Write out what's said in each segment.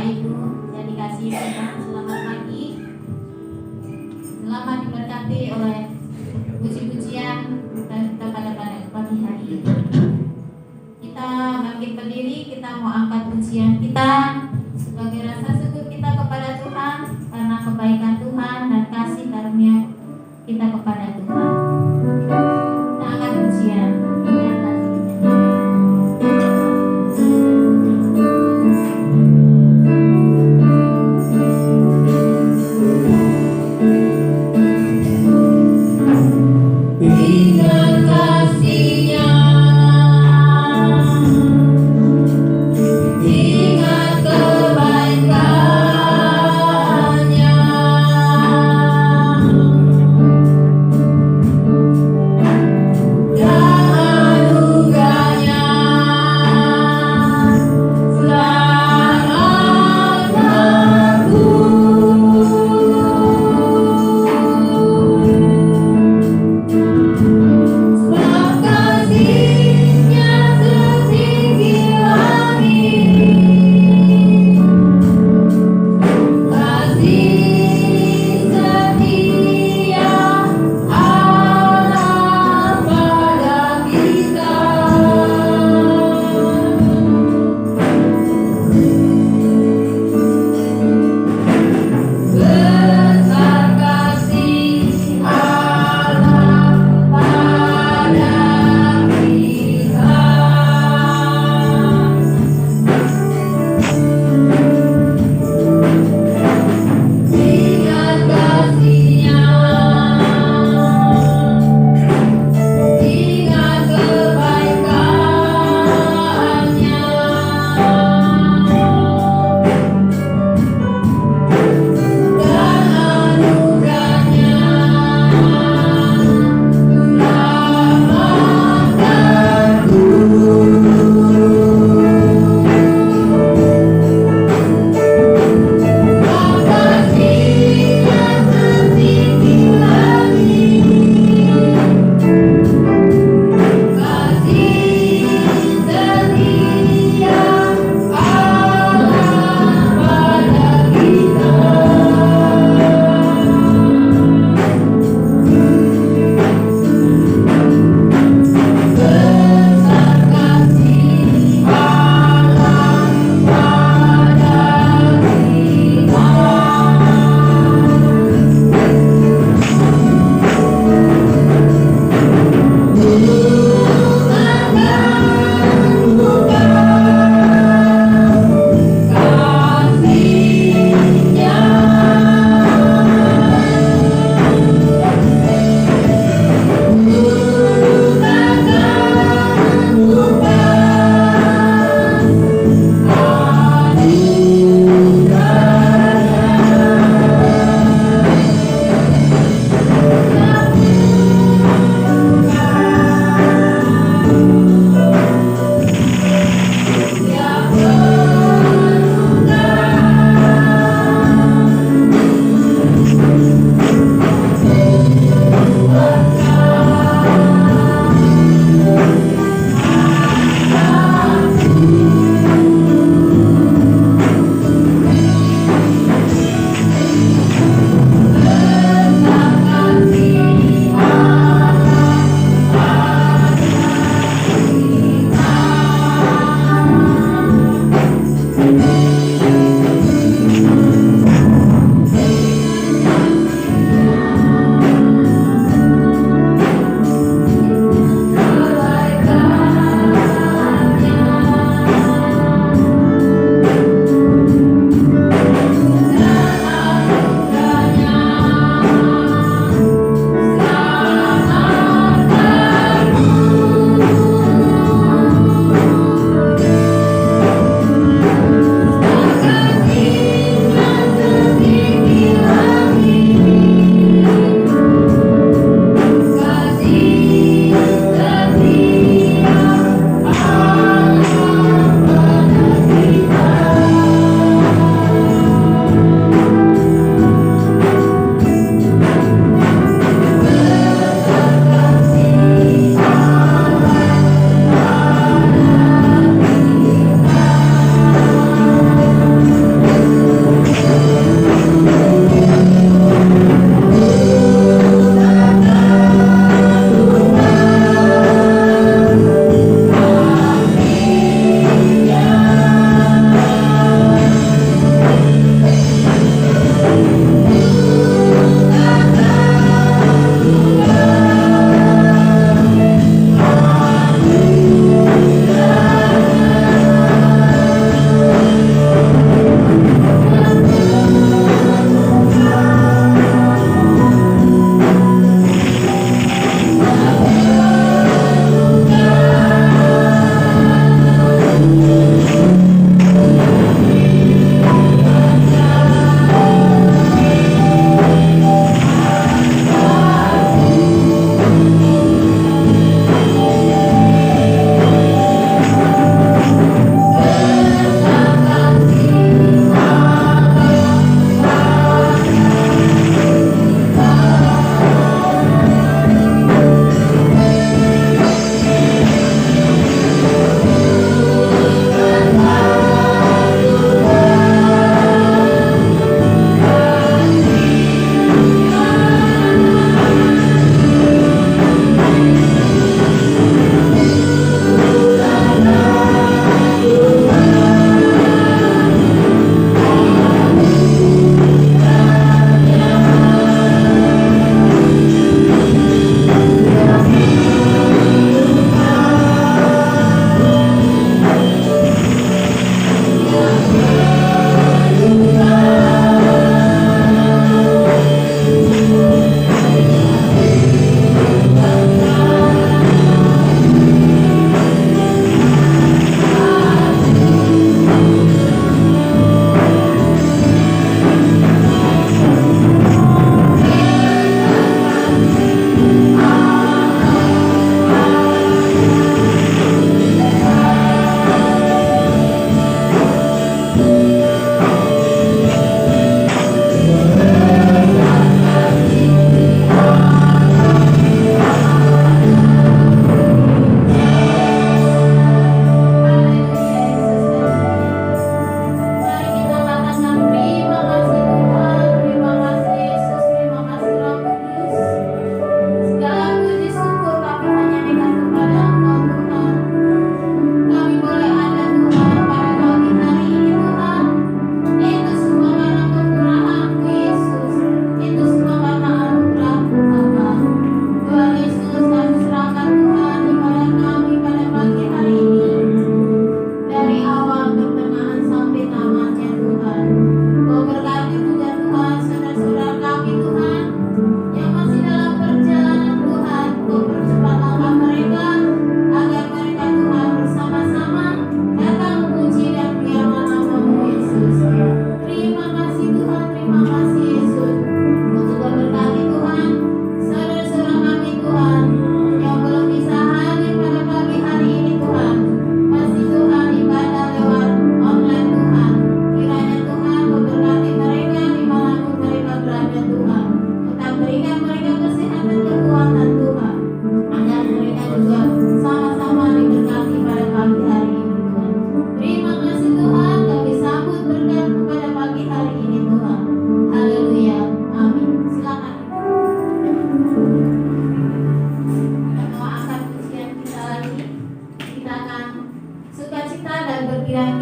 Ibu yang dikasihi Tuhan, selamat pagi. Selamat diberkati oleh puji-pujian kita pada pagi hari ini. Kita bangkit berdiri, kita mau angkat pujian kita sebagai rasa syukur kita kepada Tuhan karena kebaikan Tuhan dan kasih karunia kita kepada Tuhan. Kita angkat pujian. Ingat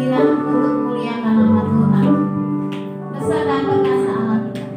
pikiran untuk muliakan nama Tuhan. Besar dan perkasa Allah kita.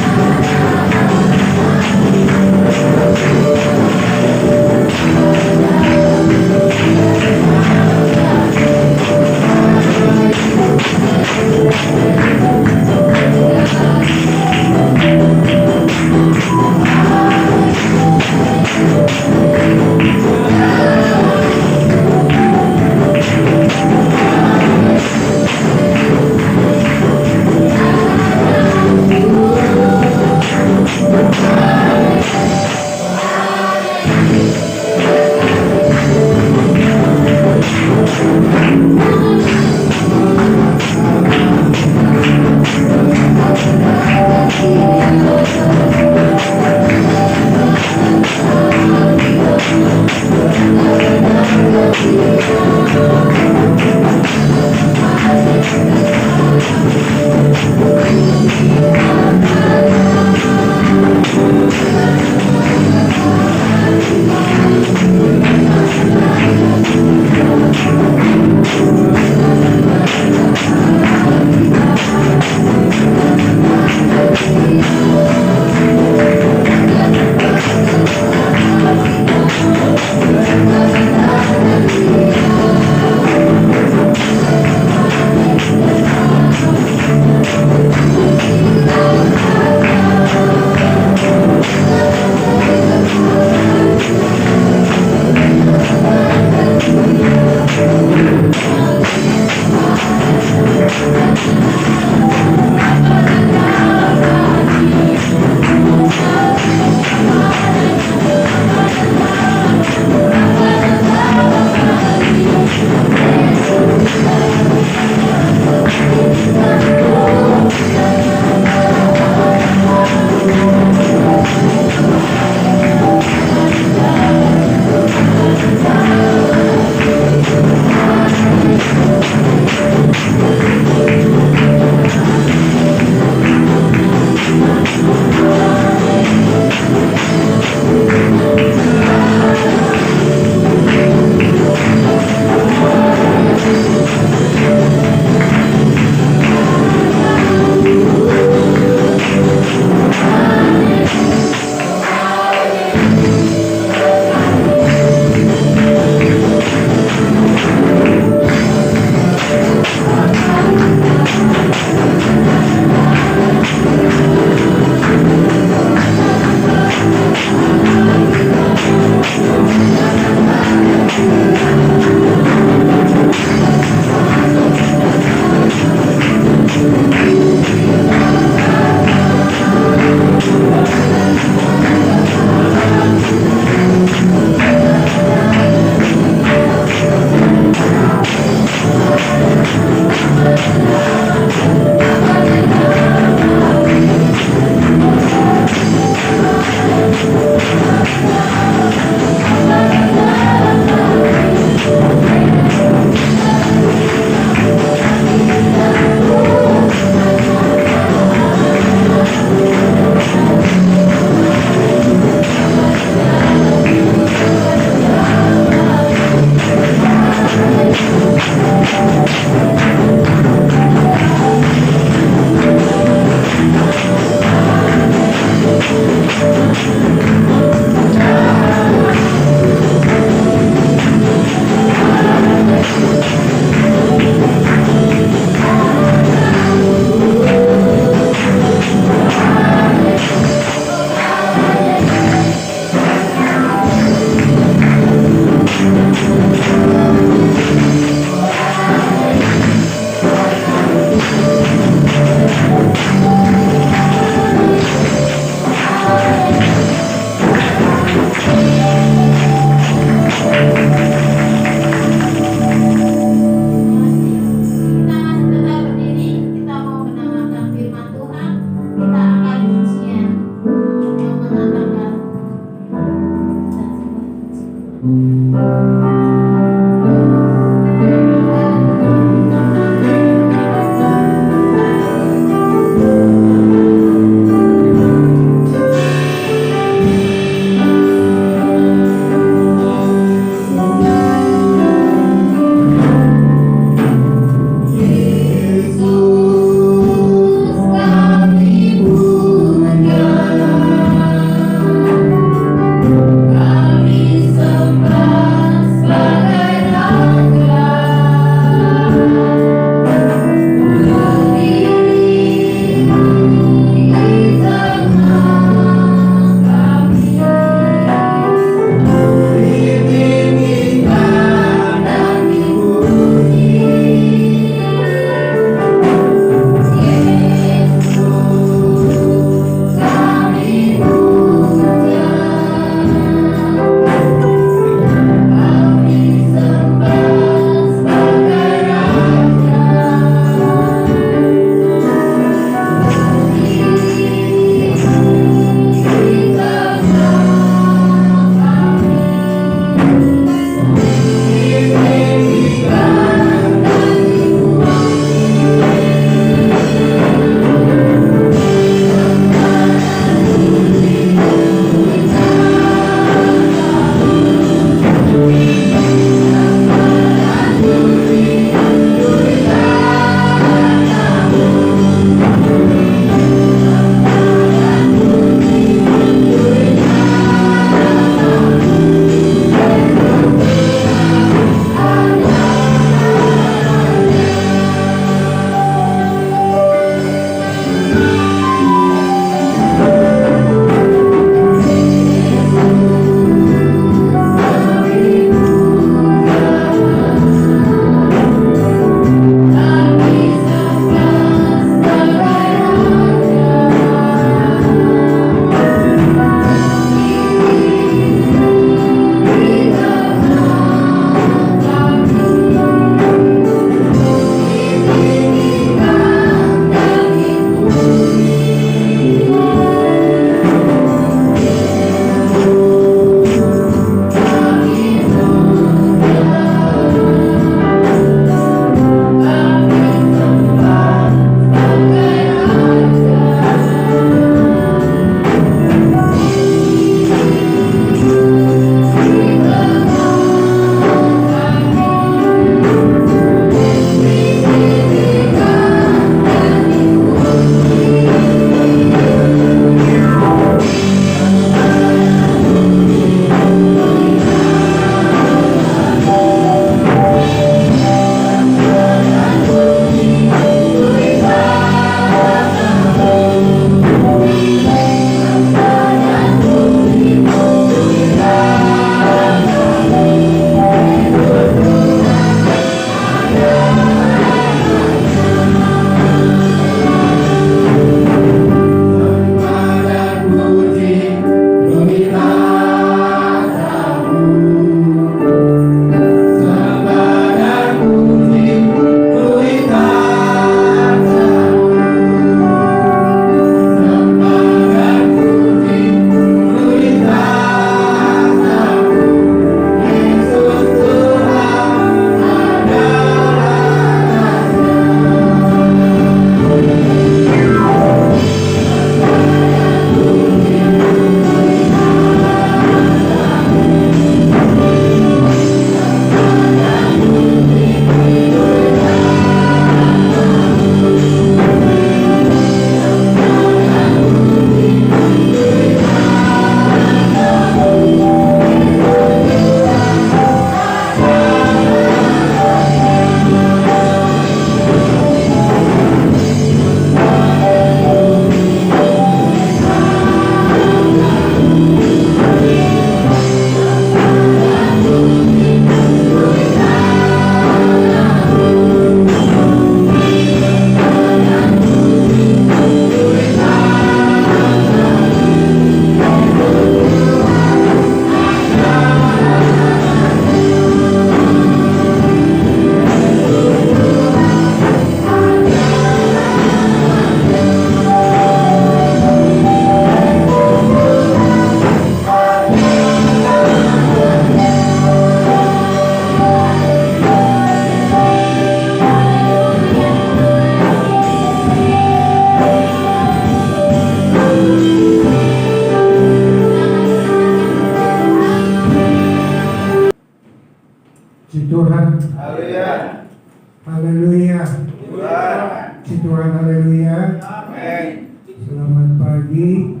lagi.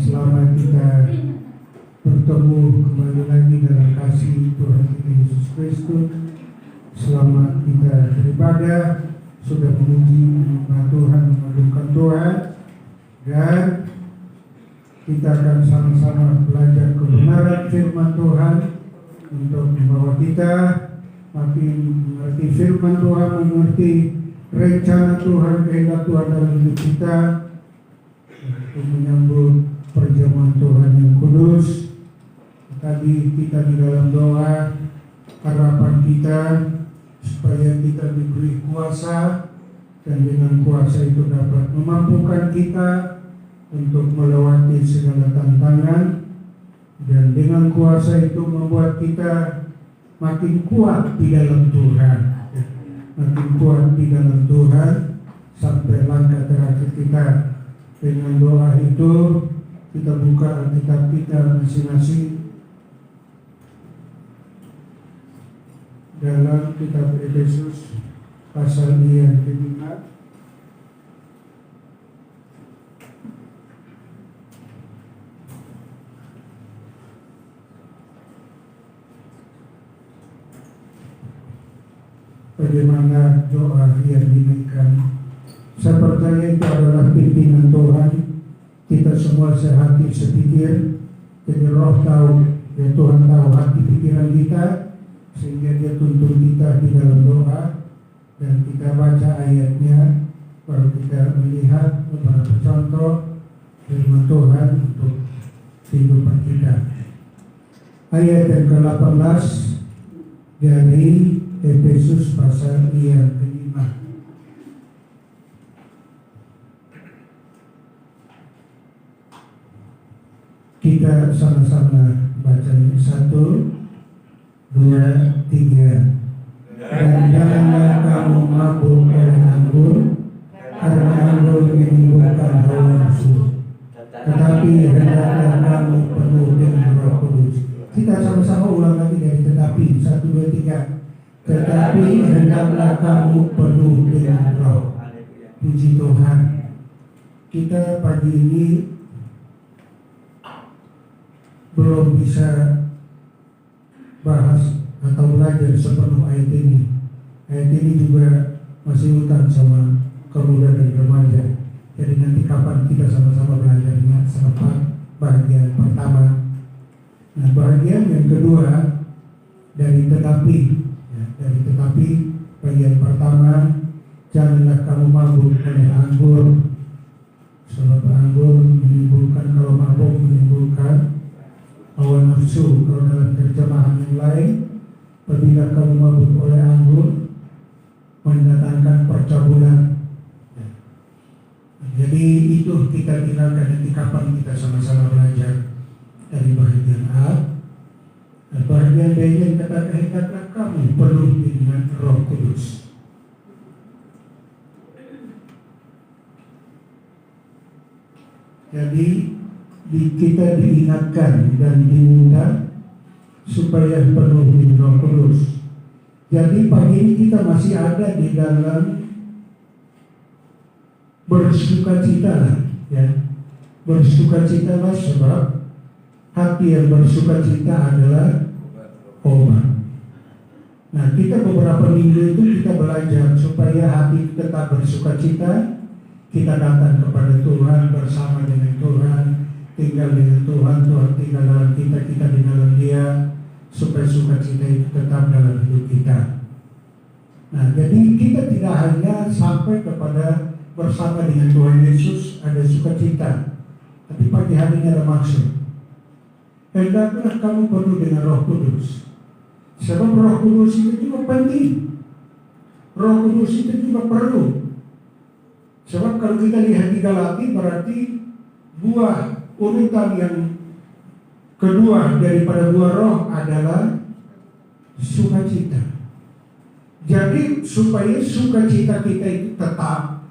Selamat kita bertemu kembali lagi dalam kasih Tuhan kita Yesus Kristus. Selamat kita beribadah, sudah memuji nama Tuhan, mengagungkan Tuhan, dan kita akan sama-sama belajar kebenaran firman Tuhan untuk membawa kita makin mengerti firman Tuhan, mengerti rencana Tuhan, kehendak Tuhan dalam hidup kita, untuk menyambut perjamuan Tuhan yang kudus. Tadi kita di dalam doa, harapan kita supaya kita diberi kuasa, dan dengan kuasa itu dapat memampukan kita untuk melewati segala tantangan, dan dengan kuasa itu membuat kita makin kuat di dalam Tuhan, makin kuat di dalam Tuhan sampai langkah terakhir kita. Dengan doa itu kita buka Alkitab kita masing-masing dalam kitab Efesus pasal yang ke-5. Bagaimana doa yang dinaikkan? Saya percaya itu adalah pimpinan Tuhan. Kita semua sehati sepikir. Jadi Roh tahu, ya Tuhan tahu hati pikiran kita, sehingga Dia tuntun kita di dalam doa. Dan kita baca ayatnya, baru kita melihat beberapa contoh firman Tuhan untuk kehidupan kita. Ayat yang ke-18 dari Efesus pasal yang ke-5. Kita sama-sama bacanya. 1, 2, 3. Dan janganlah kamu mabuk oleh anggur, karena anggur menimbulkan hawa nafsu, tetapi hendaklah kamu penuh dengan Roh Kudus. Kita sama-sama ulang lagi dari tetapi. 1, 2, 3. Tetapi hendaklah kamu penuh dengan Roh. Puji Tuhan. Kita pagi ini belum bisa bahas atau belajar sepenuh ayat ini. Ayat ini juga masih hutan sama pemuda dan remaja. Jadi nanti kapan kita sama-sama belajarnya selepas bagian pertama. Nah, bagian yang kedua dari tetapi, ya, dari tetapi bagian pertama, janganlah kamu mabuk oleh anggur, sebab anggur menimbulkan, kalau mabuk menimbulkan hawa nafsu. Kalau dalam terjemahan yang lain, apabila kamu mabuk oleh anggur, mendatangkan percabulan. Jadi itu kita tinggalkan nanti kapan kita sama-sama belajar dari bagian A. Dan bagian B yang katakan hendaklah kamu penuh dengan Roh Kudus. Jadi kita diingatkan dan diminta supaya penuh dengan Roh Kudus. Jadi pagi ini kita masih ada di dalam bersukacita, ya. Bersukacitalah sebab hati yang bersukacita adalah obat. Nah, kita beberapa minggu itu kita belajar supaya hati tetap bersukacita. Kita datang kepada Tuhan, bersama dengan Tuhan, tinggal dengan Tuhan, Tuhan tinggal dalam kita, kita di dalam Dia, supaya sukacita itu tetap dalam hidup kita. Nah, jadi kita tidak hanya sampai kepada bersama dengan Tuhan Yesus ada sukacita, tapi pagi hari ini ada maksud. Hendaklah kamu penuh dengan Roh Kudus. Sebab Roh Kudus itu juga penting. Roh Kudus itu juga perlu. Sebab kalau kita lihat di Galati, berarti buah urutan yang kedua daripada buah roh adalah sukacita. Jadi supaya sukacita kita itu tetap,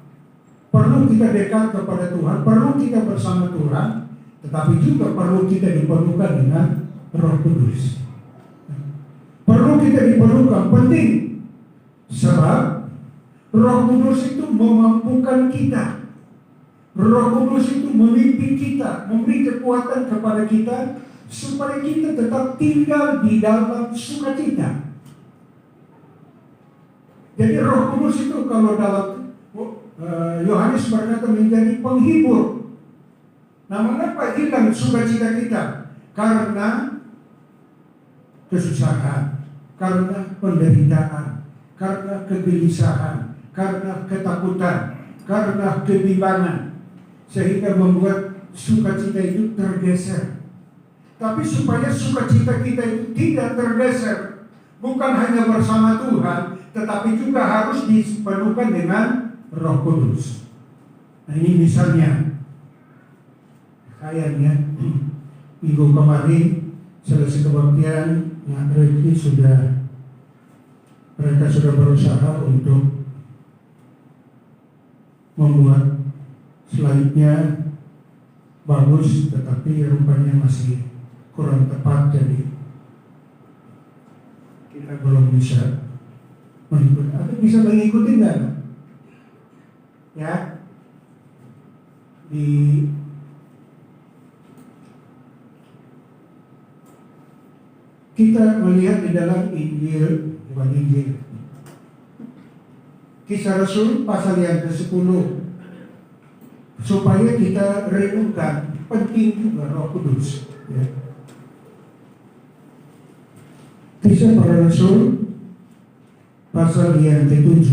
perlu kita dekat kepada Tuhan, perlu kita bersama Tuhan, tetapi juga perlu kita diperlukan dengan Roh Kudus. Perlu kita diperlukan, penting. Sebab Roh Kudus itu memampukan kita. Roh Kudus itu memimpin kita, memberi kekuatan kepada kita supaya kita tetap tinggal di dalam sukacita. Jadi Roh Kudus itu kalau dalam Yohanes berkata menjadi penghibur. Nah, mengapa hilang sukacita kita? Karena kesusahan, karena penderitaan, karena kegelisahan, karena ketakutan, karena kebimbangan, sehingga membuat sukacita itu tergeser. Tapi supaya sukacita kita itu tidak tergeser, bukan hanya bersama Tuhan, tetapi juga harus dipenuhkan dengan Roh Kudus. Nah, ini misalnya kayaknya minggu kemarin selesai kebaktian, mereka sudah berusaha untuk membuat slide-nya bagus, tetapi rupanya masih kurang tepat, jadi kita belum bisa mengikuti. Atau bisa mengikuti nggak? Ya, kita melihat di dalam Injil, bukan Injil, Kisah Rasul pasal yang ke-10, supaya kita renungkan penting juga Roh Kudus. Ya. Kisah para Rasul pasal yang ke-7.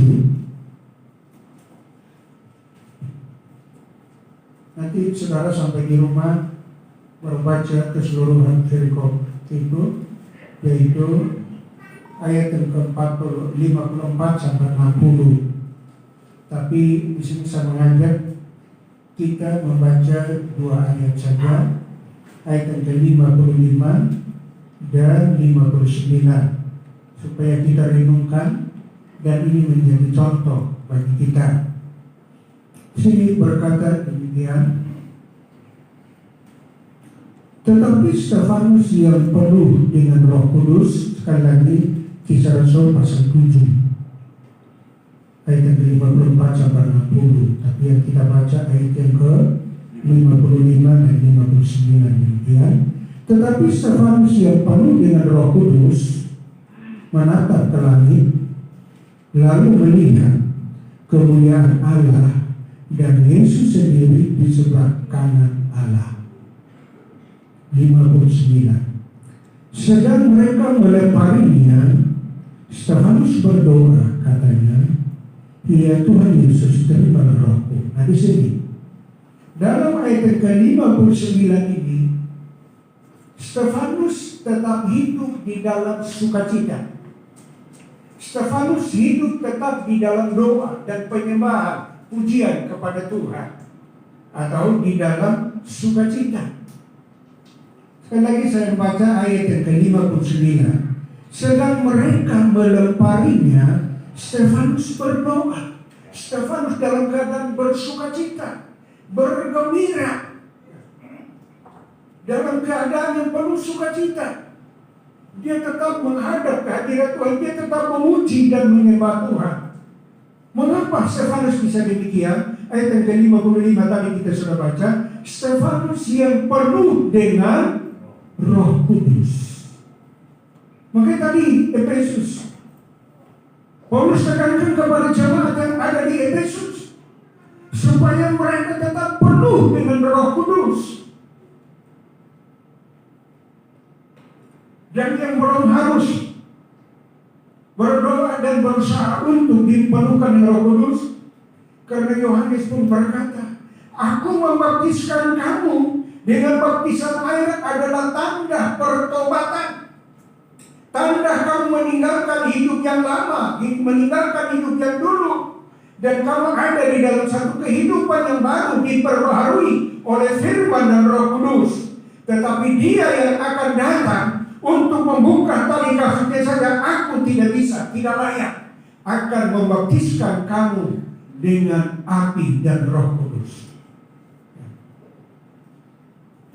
Nanti saudara sampai di rumah membaca keseluruhan perikop itu, yaitu ayat yang ke-54 sampai 60. Tapi di sini saya mengajak kita membaca 2 ayat saja, ayat yang ke-55 dan 59, supaya kita renungkan dan ini menjadi contoh bagi kita. Sini berkata demikian, tetapi Stefanus yang penuh dengan Roh Kudus, sekali lagi Kisah Rasul pasal 7 ayat yang ke-54 sampai 60. Tapi yang kita baca ayat yang ke-55 dan 59 demikian. Tetapi Stefanus yang penuh dengan Roh Kudus menatap ke langit, lalu melihat kemuliaan Allah dan Yesus sendiri di sebelah kanan Allah. 59. Sedang mereka melemparinya, Stefanus berdoa, katanya, "Ya Tuhan Yesus, terimalah rohku." Nah, di sini dalam ayat yang ke-59 ini, Stefanus tetap hidup di dalam sukacita. Stefanus hidup tetap di dalam doa dan penyembahan, pujian kepada Tuhan, atau di dalam sukacita. Sekali lagi saya baca ayat yang ke-59. Sedang mereka melemparinya, Stefanus berdoa. Stefanus dalam keadaan bersukacita, bergembira, dalam keadaan yang penuh sukacita. Dia tetap menghadap kehadirat Tuhan, dia tetap memuji dan menyembah Tuhan. Mengapa Stefanus bisa demikian? Ayat yang ke-55 tadi kita sudah baca. Stefanus yang penuh dengan Roh Kudus. Makanya tadi Efesus, Paulus tekankan kepada jemaat yang ada di Efesus supaya mereka tetap penuh dengan Roh Kudus. Dan yang belum harus berdoa dan berusaha untuk dipenuhkan dengan Roh Kudus, karena Yohanes pun berkata, "Aku membaptiskan kamu dengan baptisan air adalah tanda pertobatan. Tanda kamu meninggalkan hidup yang lama, meninggalkan hidup yang dulu, dan kamu ada di dalam satu kehidupan yang baru, diperbaharui oleh firman dan Roh Kudus. Tetapi Dia yang akan datang untuk membuka tali kasutnya saja aku tidak bisa, tidak layak, akan membaptiskan kamu dengan api dan Roh Kudus."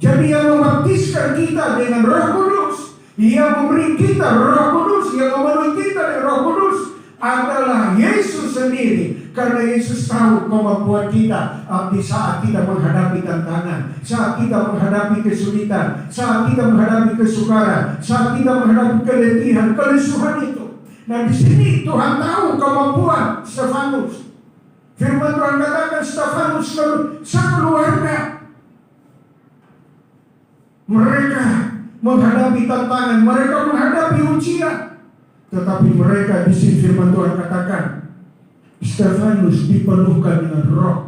Jadi yang membaptiskan kita dengan Roh Kudus, yang memberi kita Roh Kudus, yang memenuhi kita dengan Roh Kudus adalah Yesus sendiri. Karena Yesus tahu kemampuan kita di saat kita menghadapi tantangan, saat kita menghadapi kesulitan, saat kita menghadapi kesukaran, saat kita menghadapi keletihan, kelesuhan itu. Nah di sini Tuhan tahu kemampuan Stefanus. Firman Tuhan katakan Stefanus sekeluarga mereka menghadapi tantangan, mereka menghadapi ujian, tetapi mereka di sini firman Tuhan katakan Stefanus dipenuhkan dengan roh,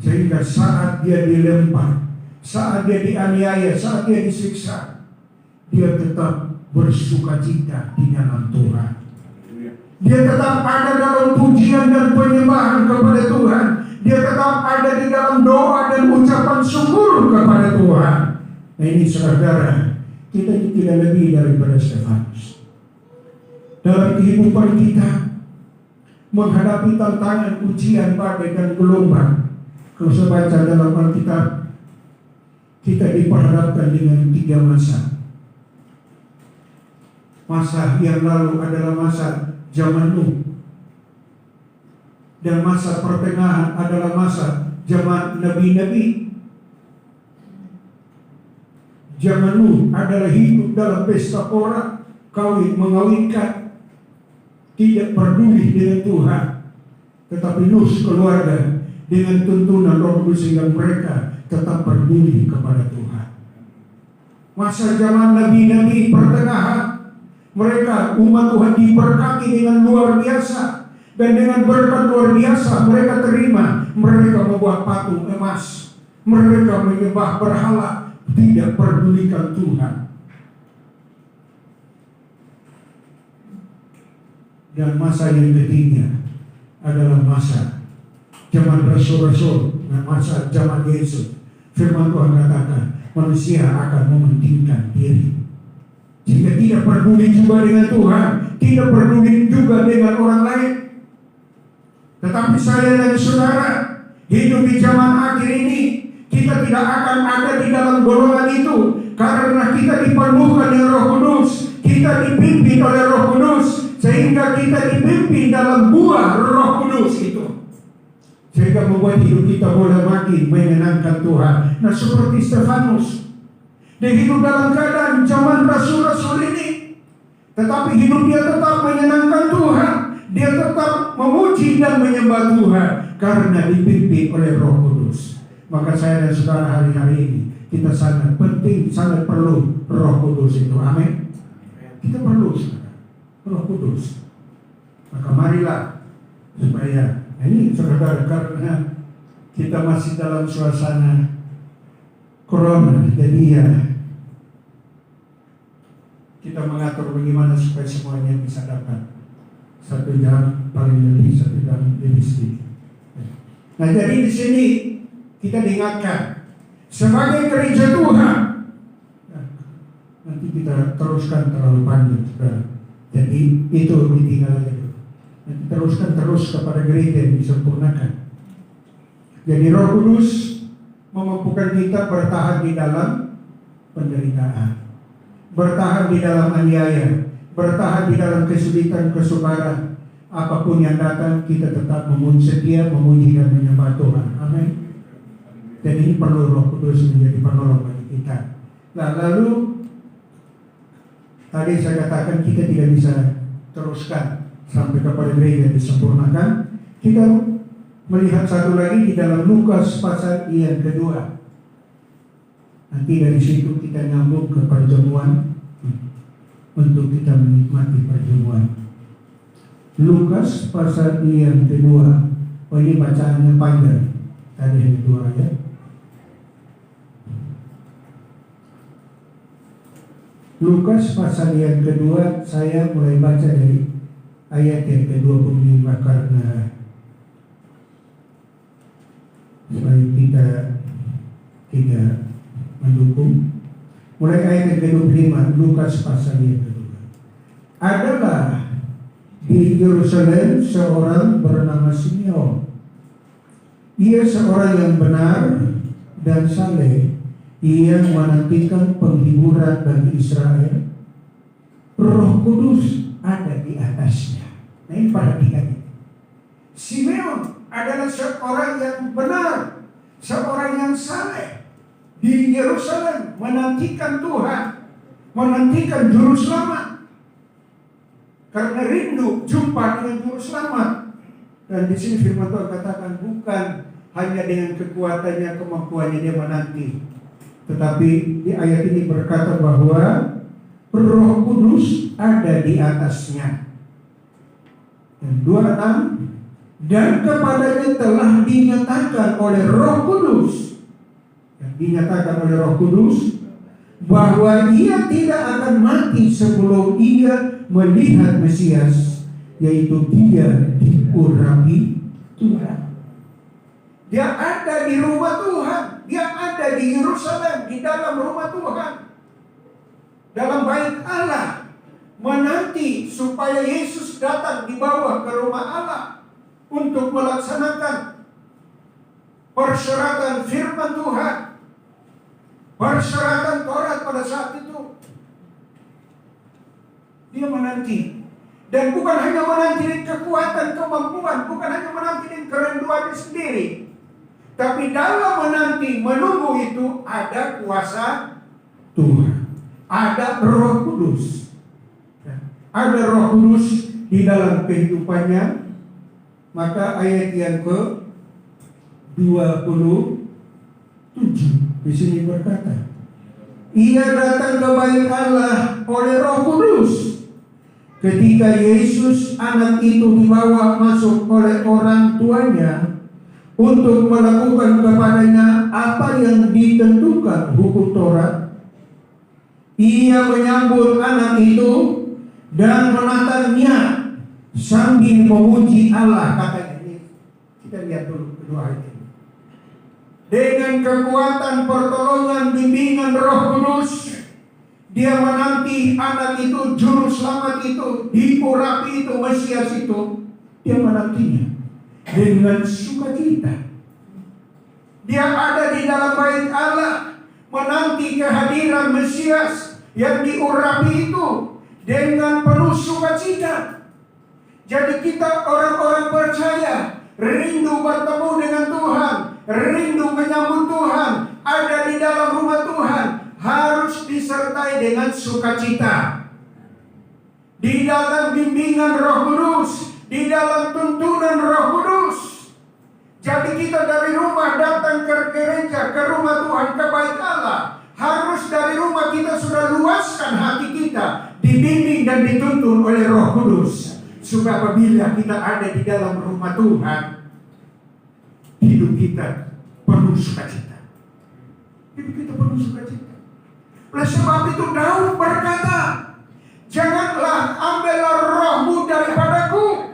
sehingga saat dia dilempar, saat dia dianiaya, saat dia disiksa, dia tetap bersukacita di dalam Tuhan. Dia tetap ada dalam pujian dan penyembahan kepada Tuhan. Dia tetap ada di dalam doa dan ucapan syukur kepada Tuhan. Nah ini saudara, kita tidak lebih daripada Stefanus. Dalam kehidupan kita menghadapi tantangan, ujian, badai dan gelombang. Kalau saya baca dalam Alkitab, kita diperhadapkan dengan 3 masa. Masa yang lalu adalah masa zaman Nuh, dan masa pertengahan adalah masa zaman nabi-nabi. Zaman Nuh adalah hidup dalam pesta pora, kawin, mengawinkan, tidak peduli dengan Tuhan, tetapi Nuh keluarga dengan tuntunan Roh Kudus sehingga mereka tetap peduli kepada Tuhan. Masa zaman nabi-nabi pertengahan, mereka umat Tuhan diberkati dengan luar biasa, dan dengan berkat luar biasa mereka terima. Mereka membuat patung emas, mereka menyembah berhala, tidak pedulikan Tuhan. Dan masa yang ketiga adalah masa zaman rasul-rasul dan masa zaman Yesus. Firman Tuhan katakan manusia akan mementingkan diri, sehingga tidak peduli juga dengan Tuhan, tidak peduli juga dengan orang lain. Tetapi saya dan saudara hidup di zaman akhir ini, kita tidak akan ada di dalam golongan itu, karena kita dipenuhkan dengan Roh Kudus, kita dipimpin oleh Roh Kudus, sehingga kita dipimpin dalam buah Roh Kudus itu, sehingga membuat hidup kita boleh makin menyenangkan Tuhan. Nah seperti Stefanus, dia hidup dalam keadaan zaman rasul-rasul ini, tetapi hidup dia tetap menyenangkan Tuhan. Dia tetap memuji dan menyembah Tuhan karena dipimpin oleh Roh Kudus. Maka saya dan saudara hari-hari ini kita sangat penting, sangat perlu Roh Kudus itu. Amin. Kita perlu Roh Kudus. Maka marilah supaya ini saudara, karena kita masih dalam suasana corona, jadi ya kita mengatur bagaimana supaya semuanya bisa dapat 1 jam paling lebih 1 jam lebih sedikit. Nah jadi di sini kita diingatkan sebagai gereja Tuhan. Nanti kita teruskan terlalu panjang, saudara. Jadi itu ditinggal aja. Nanti teruskan terus kepada gereja yang disempurnakan. Jadi Roh Kudus memampukan kita bertahan di dalam penderitaan, bertahan di dalam aniaya, bertahan di dalam kesulitan, kesukaran. Apapun yang datang, kita tetap setia memuji dan menyembah Tuhan. Amin. Dan ini perlu Roh Kudus menjadi penolong bagi kita. Nah, lalu tadi saya katakan kita tidak bisa teruskan sampai kepada gereja disempurnakan. Kita melihat satu lagi di dalam Lukas pasal yang kedua. Nanti dari situ kita nyambung ke perjamuan untuk kita menikmati perjamuan. Lukas pasal yang kedua. Oh ini bacaannya panjang. Tadi yang kedua ya. Lukas pasal yang kedua, saya mulai baca dari ayat yang ke-25 karena supaya kita tidak mendukung. Mulai ayat yang ke-25, Lukas pasal yang kedua. Adalah di Yerusalem seorang bernama Simeon. Ia seorang yang benar dan saleh, ia menantikan penghiburan bagi Israel. Roh Kudus ada di atasnya. Nah ini perhatikan. Simeon adalah seorang yang benar, seorang yang saleh di Yerusalem, menantikan Tuhan, menantikan Juru Selamat, karena rindu jumpa dengan Juru Selamat. Dan di sini firman Tuhan katakan bukan hanya dengan kekuatannya, kemampuannya dia menanti, tetapi di ayat ini berkata bahwa Roh Kudus ada di atasnya. Dan 26, dan kepadanya telah dinyatakan oleh Roh Kudus, bahwa ia tidak akan mati sebelum ia melihat Mesias, yaitu dia diurapi Tuhan. Dia ada di rumah Tuhan, dia ada di Yerusalem, di dalam rumah Tuhan, dalam bait Allah, menanti supaya Yesus datang dibawa ke rumah Allah untuk melaksanakan persyaratan firman Tuhan, persyaratan Taurat pada saat itu. Dia menanti, dan bukan hanya menanti dengan kekuatan, kemampuan, bukan hanya menanti dengan kerinduannya sendiri, tapi dalam menanti, menunggu itu ada kuasa Tuhan, ada Roh Kudus, ada Roh Kudus di dalam kehidupannya. Maka ayat yang ke-27 di sini berkata, ia datang ke bait Allah oleh Roh Kudus ketika Yesus anak itu dibawa masuk oleh orang tuanya untuk melakukan kepadanya apa yang ditentukan hukum Taurat. Ia menyambut anak itu dan menatangnya sambil memuji Allah. Katanya ini, kita lihat dulu kedua ayat ini. Dengan kekuatan pertolongan bimbingan Roh Kudus, dia menanti anak itu, Juru Selamat itu, diurapi itu, Mesias itu. Dia menantinya dengan sukacita. Dia ada di dalam bait Allah, menanti kehadiran Mesias yang diurapi itu dengan penuh sukacita. Jadi kita orang-orang percaya, rindu bertemu dengan Tuhan, rindu menyambut Tuhan, ada di dalam rumah Tuhan, harus disertai dengan sukacita. Di dalam bimbingan Roh Kudus, di dalam tuntunan Roh Kudus. Jadi kita dari rumah datang ke gereja, ke rumah Tuhan, ke bait Allah, harus dari rumah kita sudah luaskan hati kita, dibimbing dan dituntun oleh Roh Kudus. Supaya apabila kita ada di dalam rumah Tuhan, hidup kita penuh sukacita. Hidup kita penuh sukacita. Oleh sebab itu Daud berkata, janganlah ambillah rohmu daripadaku,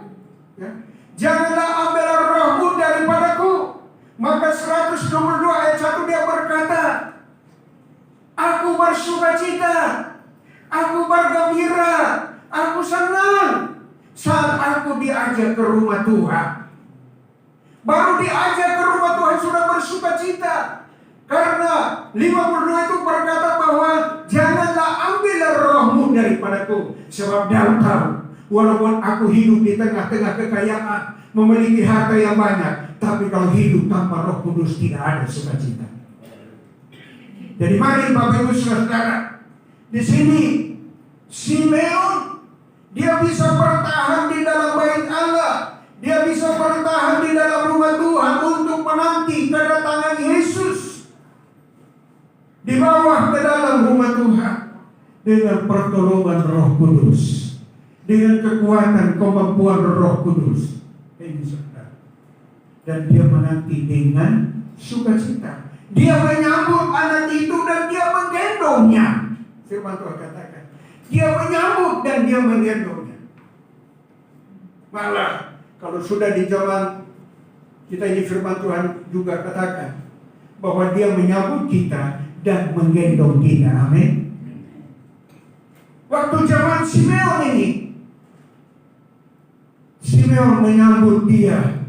ya. Janganlah ambillah rohmu daripadaku. Maka 122 ayat 1 dia berkata, aku bersukacita, aku bergembira, aku senang saat aku diajak ke rumah Tuhan. Baru diajak ke rumah Tuhan sudah bersukacita. Karena 52 itu berkata bahwa janganlah ambillah rohmu daripadaku. Sebab Daud tahu, walaupun aku hidup di tengah-tengah kekayaan, memiliki harta yang banyak, tapi kalau hidup tanpa Roh Kudus tidak ada sukacita. Jadi mari Bapak Ibu Saudara, di sini Simeon dia bisa bertahan di dalam bait Allah. Dia bisa bertahan di dalam rumah Tuhan untuk menanti kedatangan Yesus. Dibawa ke dalam rumah Tuhan dengan pertolongan Roh Kudus, dengan kekuatan kemampuan Roh Kudus. Ini saudara. Dan dia menanti dengan sukacita. Dia menyambut anak itu dan dia menggendongnya. Firman Tuhan katakan, dia menyambut dan dia menggendongnya. Malah kalau sudah di zaman kita ini, firman Tuhan juga katakan bahwa dia menyambut kita dan menggendong kita. Amin. Waktu zaman Simeon ini, Simeon menyambut dia,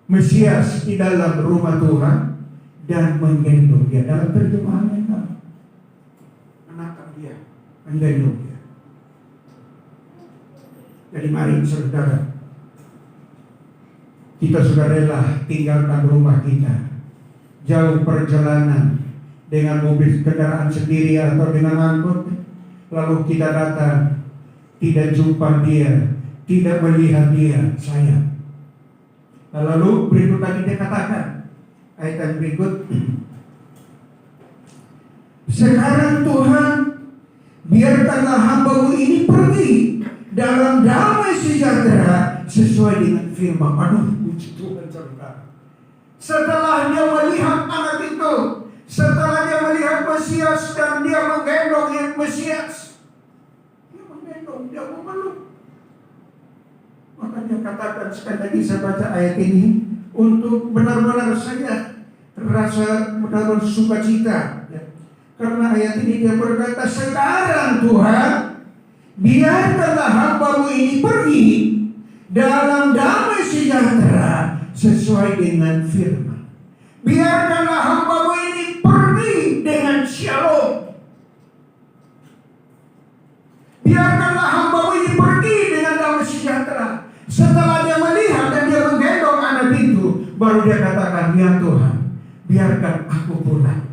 Mesias, di dalam rumah Tuhan dan menggendong dia. Dalam terjemahan yang sama, menatap dia, menggendong dia. Jadi mari saudara, kita sudah rela tinggalkan rumah kita, jauh perjalanan dengan mobil kendaraan sendiri atau dengan angkut, lalu kita datang, tidak jumpa dia, tidak melihat dia, sayang. Lalu berikut lagi dia katakan, ayat yang berikut, sekarang Tuhan, biarkanlah hamba-Mu ini pergi dalam damai sejahtera sesuai dengan firman. Aduh, puji Tuhan saudara. Setelah dia melihat anak itu, setelah dia melihat Mesias dan dia menggendong Mesias, dia menggendong, dia memeluk. Maka dia katakan, sekali lagi saya baca ayat ini untuk benar-benar saya rasa benar-benar sukacita. Karena ayat ini dia berkata, sekarang Tuhan, biarkanlah hamba-Mu ini pergi dalam damai sejahtera sesuai dengan firman. Biarkanlah hamba-Mu ini pergi dengan shalom. Biarkanlah hamba-Mu ini pergi dengan damai sejahtera. Setelah dia melihat dan dia menggendong anak itu, baru dia katakan, ya Tuhan, biarkan aku pulang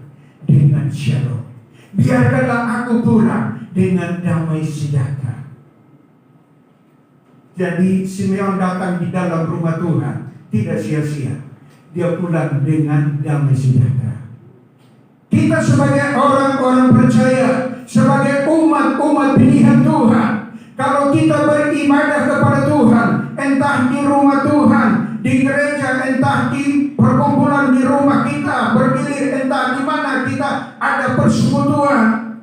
dengan shalom. Biarkanlah aku pulang dengan damai sejahtera. Jadi Simeon datang di dalam rumah Tuhan tidak sia-sia. Dia pulang dengan damai sejahtera. Kita sebagai orang-orang percaya, sebagai umat-umat pilihan Tuhan, kalau kita beribadah kepada Tuhan, entah di rumah Tuhan, di gereja, entah di perkumpulan di rumah kita, bergilir, entah di mana kita ada persekutuan,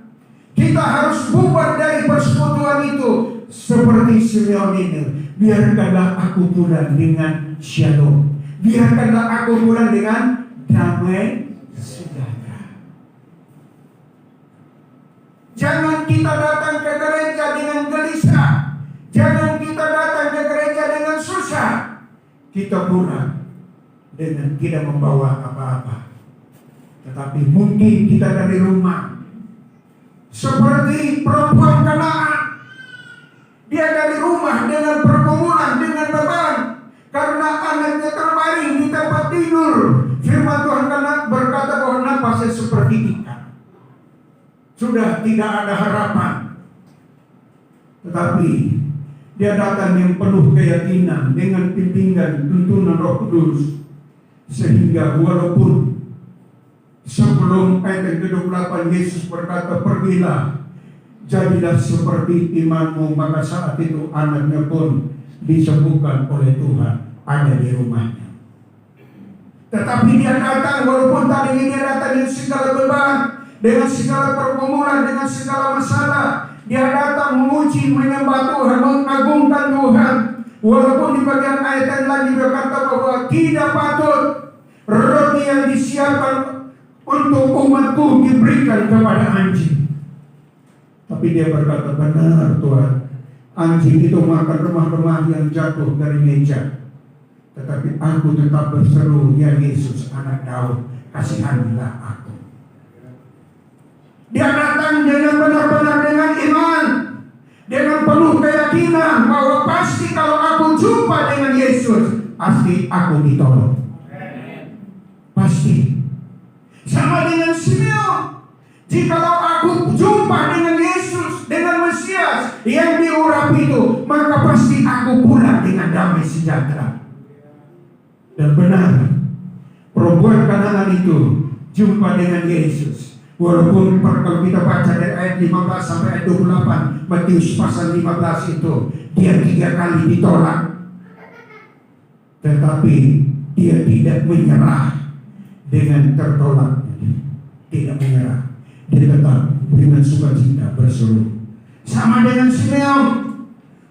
kita harus bubar dari persekutuan itu seperti Simeon ini. Biarkanlah aku pulang dengan shalom. Biarkanlah aku pulang dengan damai sejahtera. Jangan kita datang ke gereja dengan gelisah. Jangan kita datang ke gereja dengan susah. Kita pulang dengan tidak membawa apa-apa. Tetapi mungkin kita dari rumah seperti perempuan Kanaan. Dia dari rumah dengan pergumulan, dengan beban, karena anaknya terbaring di tempat tidur. Firman Tuhan berkata bahwa napasnya seperti ikan. Sudah tidak ada harapan. Tetapi dia datang yang penuh keyakinan dengan bimbingan tuntunan Roh Kudus, sehingga walaupun sebelum ayat ke-28 Yesus berkata, pergilah, jadilah seperti imanmu, maka saat itu anaknya pun disembuhkan oleh Tuhan, ada di rumahnya. Tetapi dia datang, walaupun tadi ini dia datang dengan segala beban, dengan segala pergumulan, dengan segala masalah, dia datang memuji, menyembah Tuhan, mengagungkan Tuhan. Walaupun di bagian ayat yang lagi berkata bahwa tidak patut roti yang disiapkan untuk umatku diberikan kepada anjing. Tapi dia berkata, benar Tuhan, anjing itu makan remah-remah yang jatuh dari meja. Tetapi aku tetap berseru, ya Yesus anak Daud, kasihanilah aku. Dia datang dengan benar-benar dengan iman, dengan penuh keyakinan bahwa pasti kalau aku jumpa dengan Yesus, pasti aku ditolong. Pasti. Sama dengan Simeon. Jikalau aku jumpa dengan Yesus, dengan Mesias yang diurapi itu, maka pasti aku pulang dengan damai sejahtera. Dan benar, perempuan Kanaan itu jumpa dengan Yesus. Walaupun kalau kita baca dari ayat 15 sampai ayat 28 Matius pasal 15 itu, dia 3 kali ditolak, tetapi dia tidak menyerah dengan tertolak. Tidak menyerah, dia tetap dengan sukacita berseru. Sama dengan Simeon,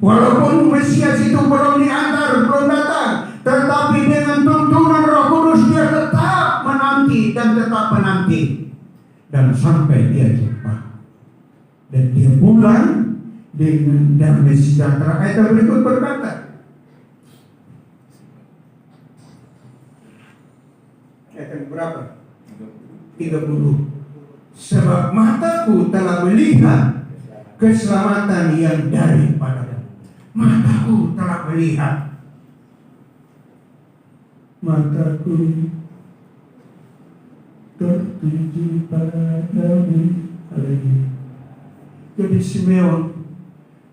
walaupun Mesias itu belum diantar, belum datang, tetapi dengan tuntunan Roh Kudus dia tetap menanti dan tetap menanti. Dan sampai dia jumpa, dan dia pulang dengan damai sejahtera. Ayat berikut berkata, ayat berapa? 30. Sebab mataku telah melihat keselamatan yang daripada. Mataku telah melihat mataku tertuju padamu. Haleluya. Jadi Simeon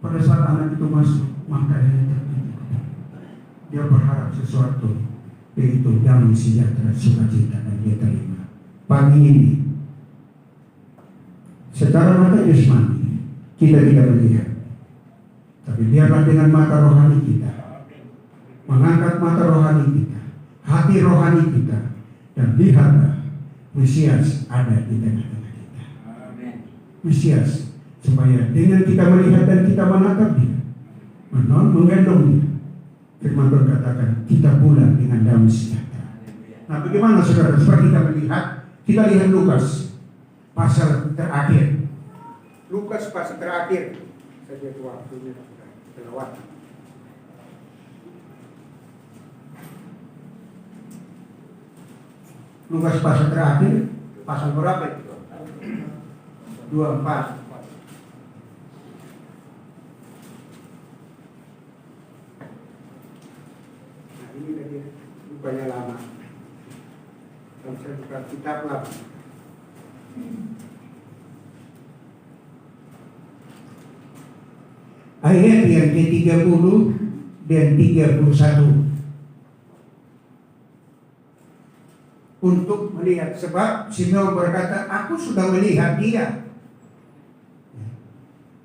pada saat anak itu masuk, matanya tertuju. Dia berharap sesuatu, yaitu damai sejahtera, sukacita, dan dia terima. Pagi ini, secara mata jasmani kita tidak melihat, tapi biarlah dengan mata rohani kita, mengangkat mata rohani kita, hati rohani kita, dan lihatlah Mesias ada di tengah-tengah kita. Mesias, supaya dengan kita melihat dan kita menatap dia, menggendong dia, firman Tuhan katakan kita pulang dengan damai sejahtera. Nah, bagaimana saudara? Supaya kita melihat, kita lihat Lukas pasal terakhir. Lukas pasal terakhir. Saja waktunya sudah terlewat. Lukas pasal terakhir, pasal berapa itu? 24. Nah, ini tadi rupanya lama. Kalau saya buka kitab lah. Ayat yang ke-30 dan 31. Untuk melihat, sebab Simeon berkata, aku sudah melihat dia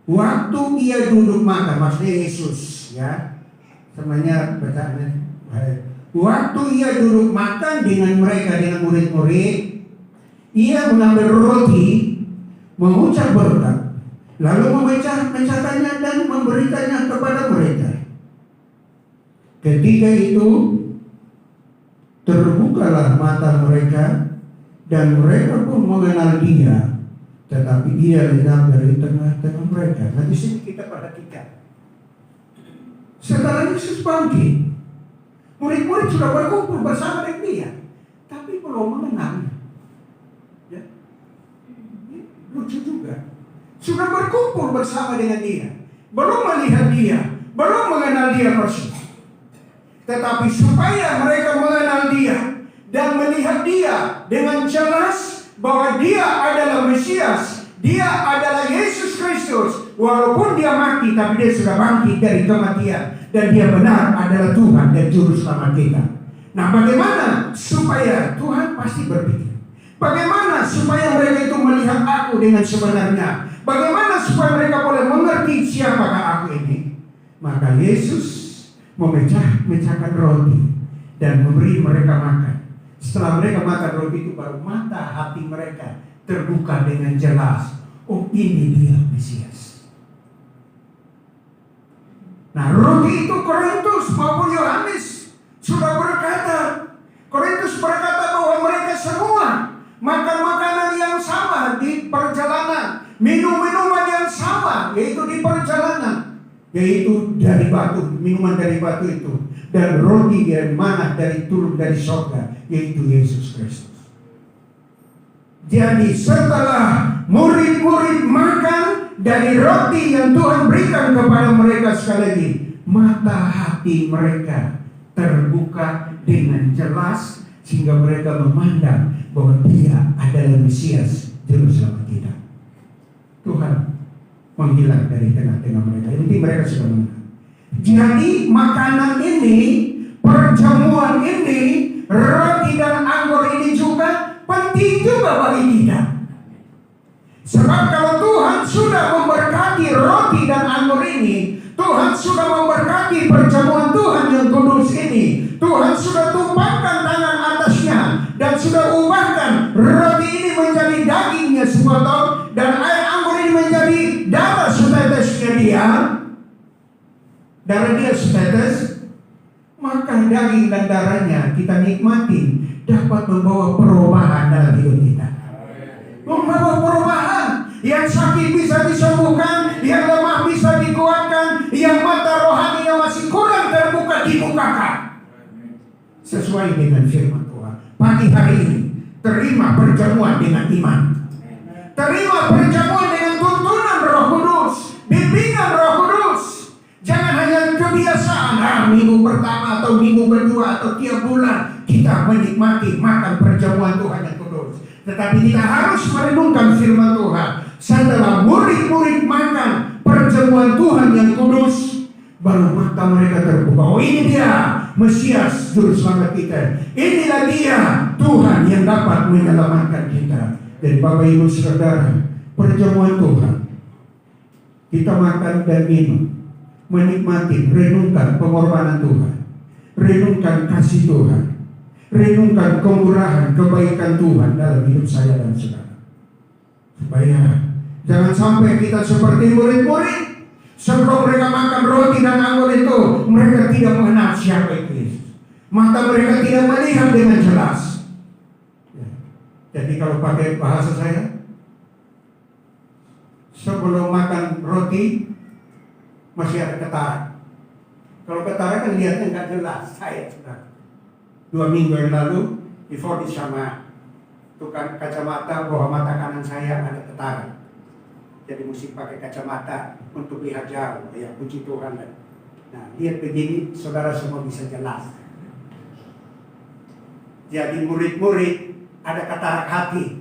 waktu ia duduk makan, maksudnya Yesus, ya, semuanya bacaannya. Waktu ia duduk makan dengan mereka, dengan murid-murid, ia mengambil roti, mengucap berkat, lalu memecahkannya dan memberikannya kepada mereka. Ketika itu terbukalah mata mereka dan mereka pun mengenal dia, tetapi dia lenyap dari tengah-tengah mereka. Nah, di sini kita perhatikan, setelah Yesus bangkit, murid-murid sudah berkumpul bersama dengan dia, tapi belum mengenal. Ya. Lucu juga, sudah berkumpul bersama dengan dia, belum melihat dia, belum mengenal dia persis. Tetapi supaya mereka mengenal dia dan melihat dia dengan jelas bahwa dia adalah Mesias, dia adalah Yesus Kristus. Walaupun dia mati, tapi dia sudah bangkit dari kematian, dan dia benar adalah Tuhan dan Juru Selamat kita. Nah, bagaimana supaya Tuhan pasti berpikir, bagaimana supaya mereka itu melihat aku dengan sebenarnya, bagaimana supaya mereka boleh mengerti siapakah aku ini. Maka Yesus memecahkan roti dan memberi mereka makan. Setelah mereka makan roti itu, baru mata hati mereka terbuka dengan jelas. Oh, ini dia Mesias. Nah, roti itu Korintus maupun Yohanes sudah berkata. Korintus berkata bahwa mereka semua makan makanan yang sama di perjalanan, minum minuman yang sama, yaitu di perjalanan. Yaitu dari batu, minuman dari batu itu, dan roti yang mana turun dari surga, yaitu Yesus Kristus. Jadi setelah murid-murid makan dari roti yang Tuhan berikan kepada mereka, sekali lagi mata hati mereka terbuka dengan jelas, sehingga mereka memandang bahwa dia adalah Mesias, Juru Selamat kita. Tuhan menghilang dari tengah-tengah mereka. Ini mereka sudah mengenal. Jadi makanan ini, perjamuan ini, roti dan anggur ini juga penting juga bagi kita. Sebab kalau Tuhan sudah memberkati roti dan anggur ini, Tuhan sudah memberkati perjamuan Tuhan yang kudus ini, Tuhan sudah tumpahkan tangan atasnya dan sudah ubahkan roti ini menjadi dagingnya sepotong dan air anggur ini menjadi darah setetesnya dia, darah dia setetes, maka daging dan darahnya kita nikmati dapat membawa perubahan dalam hidup kita. Membawa perubahan, yang sakit bisa disembuhkan, yang lemah bisa dikuatkan, yang mata rohani yang masih kurang terbuka dibukakan. Sesuai dengan firman Tuhan. Pagi hari ini terima perjamuan dengan iman. Terima perjamuan dengan tuntunan Roh Kudus, bimbingan Roh Kudus. Jangan hanya kebiasaan minggu pertama atau minggu kedua atau tiap bulan kita menikmati makan perjamuan Tuhan yang kudus. Tetapi kita harus merenungkan firman Tuhan. Setelah murid-murid makan perjamuan Tuhan yang kudus, baru mata mereka terbuka. Oh, ini dia Mesias Juru Selamat kita. Inilah dia Tuhan yang dapat menyelamatkan kita. Dan Bapak Ibu Saudara, perjamuan Tuhan, kita makan dan minum, menikmati, renungkan pengorbanan Tuhan, renungkan kasih Tuhan, renungkan kemurahan, kebaikan Tuhan dalam hidup saya dan saudara. Supaya jangan sampai kita seperti murid-murid, sebelum mereka makan roti dan anggur itu, mereka tidak mengenal siapa Yesus. Mata mereka tidak melihat dengan jelas. Jadi kalau pakai bahasa saya, sebelum makan roti masih ada ketara. Kalau ketara kan lihatnya nggak jelas. Saya sudah 2 minggu yang lalu divonis sama tukang kacamata bahwa mata kanan saya ada ketara. Jadi mesti pakai kacamata untuk lihat jauh. Ya, puji Tuhan. Nah, lihat begini, saudara semua bisa jelas. Jadi murid-murid ada katarak hati,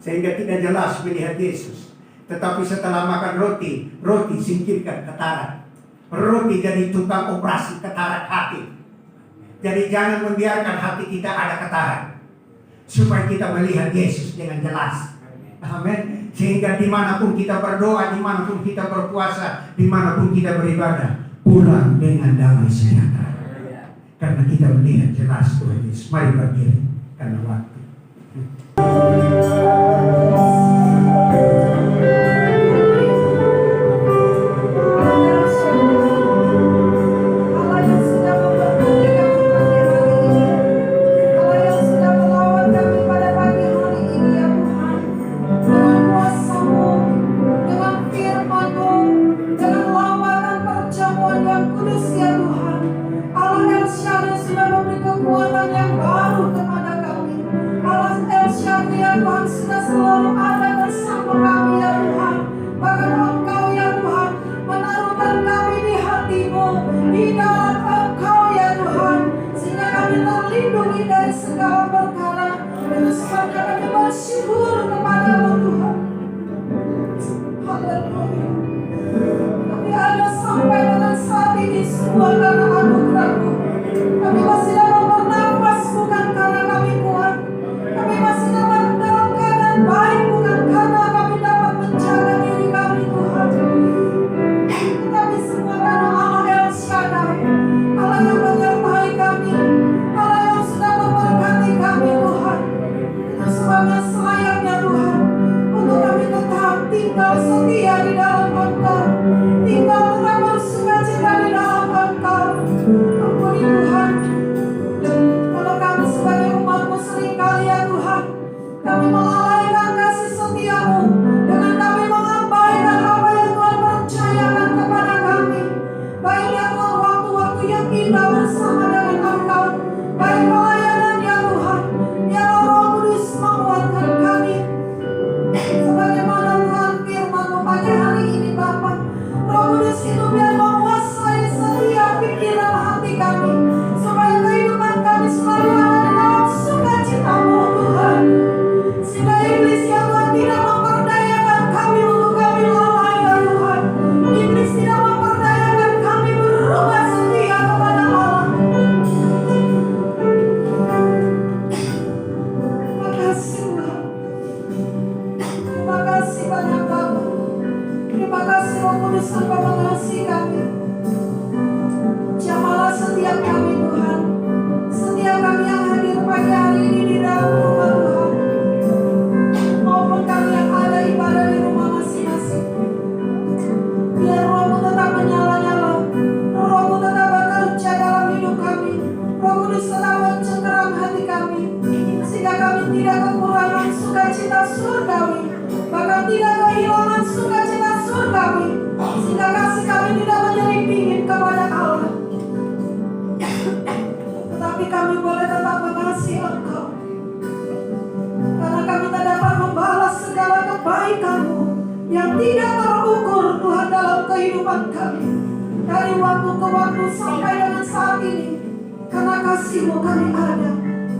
sehingga tidak jelas melihat Yesus. Tetapi setelah makan roti singkirkan katarak. Roti jadi tukang operasi katarak hati. Jadi jangan membiarkan hati kita ada katarak, supaya kita melihat Yesus dengan jelas. Amin. Sehingga dimanapun kita berdoa, dimanapun kita berpuasa, dimanapun kita beribadah, pulang dengan damai sejahtera. Karena kita melihat jelas Tuhan Yesus. Mari berdiri karena waktu. Dari waktu ke waktu sampai dengan saat ini, karena kasih-Mu kami ada.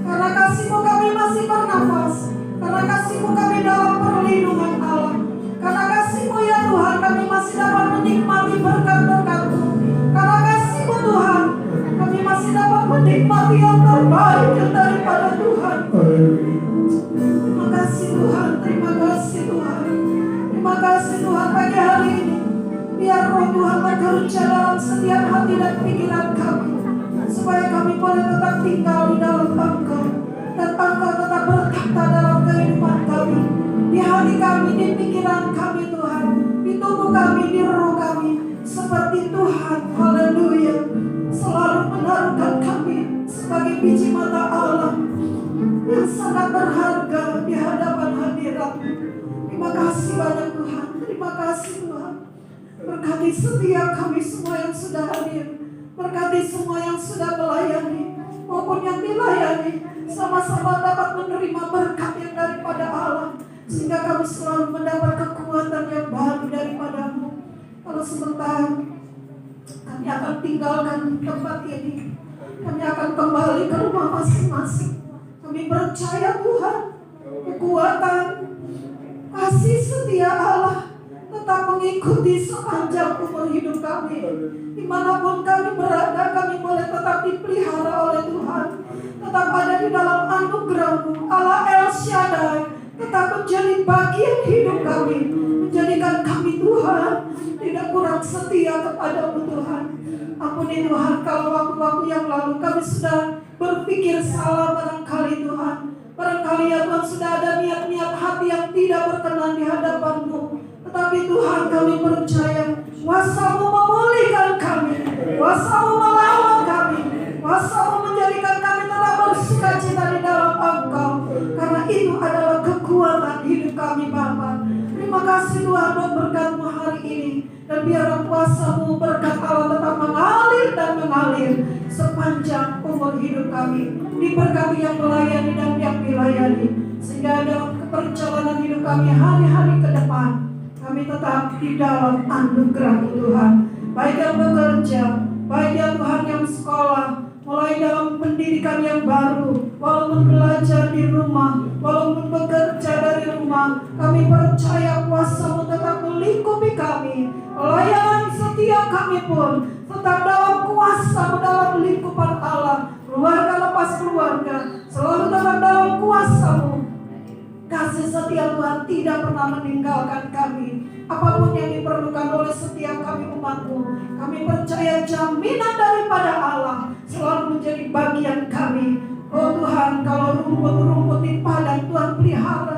Karena kasih-Mu kami masih bernafas. Karena kasih-Mu kami dalam perlindungan Allah. Karena kasih-Mu ya Tuhan kami masih dapat menikmati berkat-berkat-Mu. Karena kasih-Mu Tuhan kami masih dapat menikmati yang terbaik daripada Tuhan. Terima kasih Tuhan, terima kasih Tuhan. Terima kasih Tuhan pagi hari ini. Biar Roh Tuhan bekerja dalam setiap hati dan pikiran kami, supaya kami boleh tetap tinggal di dalam Engkau, dan Engkau tetap berkata dalam kehidupan kami, di hati kami, di pikiran kami Tuhan, di tubuh kami, di roh kami, seperti Tuhan, haleluya, selalu menaruhkan kami sebagai biji mata Allah yang sangat berharga di hadapan hadirat-Mu. Terima kasih banyak Tuhan, terima kasih Tuhan. Berkati setiap kami semua yang sudah hadir, berkati semua yang sudah melayani maupun yang dilayani, sama-sama dapat menerima berkat yang daripada Allah, sehingga kami selalu mendapat kekuatan yang baru daripada-Mu. Kalau sebentar kami akan tinggalkan tempat ini, kami akan kembali ke rumah masing-masing. Kami percaya Tuhan, kekuatan kasih setia Allah tetap mengikuti sepanjang umur hidup kami. Dimanapun kami berada, kami boleh tetap dipelihara oleh Tuhan, tetap ada di dalam anugerah-Mu. Allah El Shaddai tetap menjadi bagian hidup kami, menjadikan kami Tuhan tidak kurang setia kepada-Mu Tuhan. Ampuni Tuhan kalau waktu-waktu yang lalu kami sudah berpikir salah barangkali Tuhan. Barangkali ya Tuhan sudah ada niat-niat hati yang tidak berkenan di hadapan-Mu. Tetapi Tuhan kami percaya kuasa-Mu memulihkan kami, kuasa-Mu melawan kami, kuasa-Mu menjadikan kami tetap bersukacita di dalam Engkau. Karena itu adalah kekuatan hidup kami Bapa. Terima kasih Tuhan buat berkat-Mu hari ini. Dan biarlah kuasa-Mu berkat Allah tetap mengalir dan mengalir sepanjang umur hidup kami. Diberkati yang melayani dan yang dilayani, sehingga dalam perjalanan hidup kami hari-hari ke depan kami tetap di dalam anugerah Tuhan. Baik yang bekerja, baik yang Tuhan yang sekolah, mulai dalam pendidikan yang baru, walaupun belajar di rumah, walaupun bekerja dari rumah, kami percaya kuasa-Mu tetap melingkupi kami. Pelayanan setiap kami pun tetap dalam kuasa-Mu, dalam lingkupan Allah. Keluarga lepas keluarga selalu tetap dalam kuasa-Mu. Kasih setia Tuhan tidak pernah meninggalkan kami. Apapun yang diperlukan oleh setiap kami umat-Mu, kami percaya jaminan daripada Allah selalu menjadi bagian kami. Oh Tuhan, kalau rumput-rumput di padang Tuhan pelihara,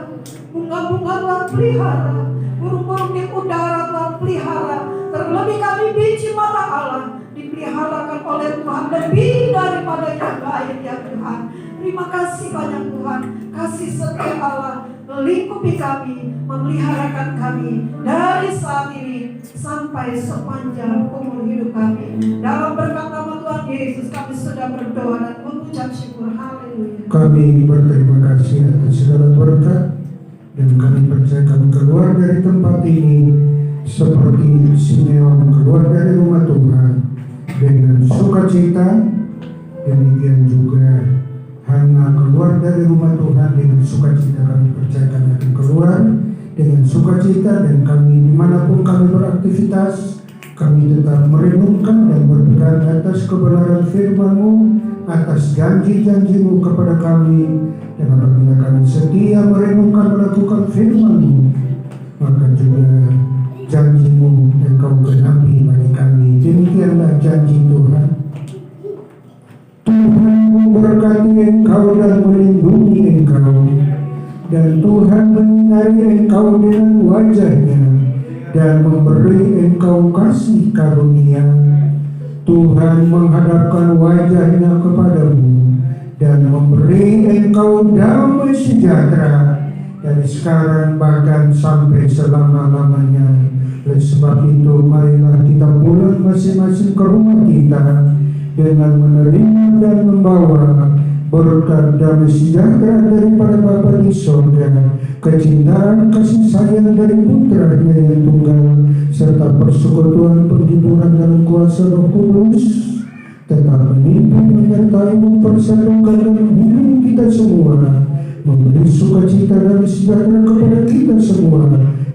bunga-bunga Tuhan pelihara, burung-burung di udara Tuhan pelihara, terlebih kami biji mata Allah dipeliharakan oleh Tuhan lebih daripada yang lain ya Tuhan. Terima kasih banyak Tuhan. Kasih setia Allah melingkupi kami, memeliharakan kami dari saat ini sampai sepanjang umur hidup kami. Dalam berkat nama Tuhan Yesus kami sudah berdoa dan mengucap syukur. Haleluya. Kami berterima kasih atas segala berkat, dan kami percaya kami keluar dari tempat ini seperti Simeon keluar dari rumah Tuhan dengan sukacita. Demikian juga Hana keluar dari rumah Tuhan dengan sukacita. Kami percaya kami akan keluar dengan sukacita, dan kami dimanapun kami beraktivitas, kami tetap merenungkan dan berpegang atas kebenaran firman-Mu, atas janji-janji-Mu kepada kami. Dan apabila kami setia merenungkan melakukan firman-Mu, maka juga janji-Mu Engkau genapi bagi kami. Demikianlah janji Tuhan. Tuhan memberkati engkau dan melindungi engkau, dan Tuhan menyinari engkau dengan wajah-Nya dan memberi engkau kasih karunia. Tuhan menghadapkan wajah-Nya kepadamu dan memberi engkau damai sejahtera dari sekarang bahkan sampai selama-lamanya. Oleh sebab itu marilah kita pulang masing-masing ke rumah kita dengan menerima dan membawa berkat damai sejahtera daripada Bapa di surga, kecintaan kasih sayang dari Putra-Nya yang tunggal, serta persekutuan penghiburan dalam kuasa Roh Kudus tetap menimbun menyertai mempersatukan dalam hidup kita semua, memberi sukacita dan sejahtera kepada kita semua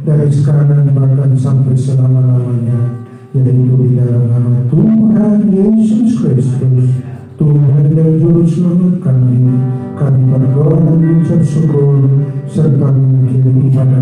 dari sekarang bahkan sampai selama-lamanya, yaitu di dalam nama Tuhan Yesus Kristus, Tuhan dan Juru Selamat kami berdoa dan mengucap syukur serta mengakhiri ibadah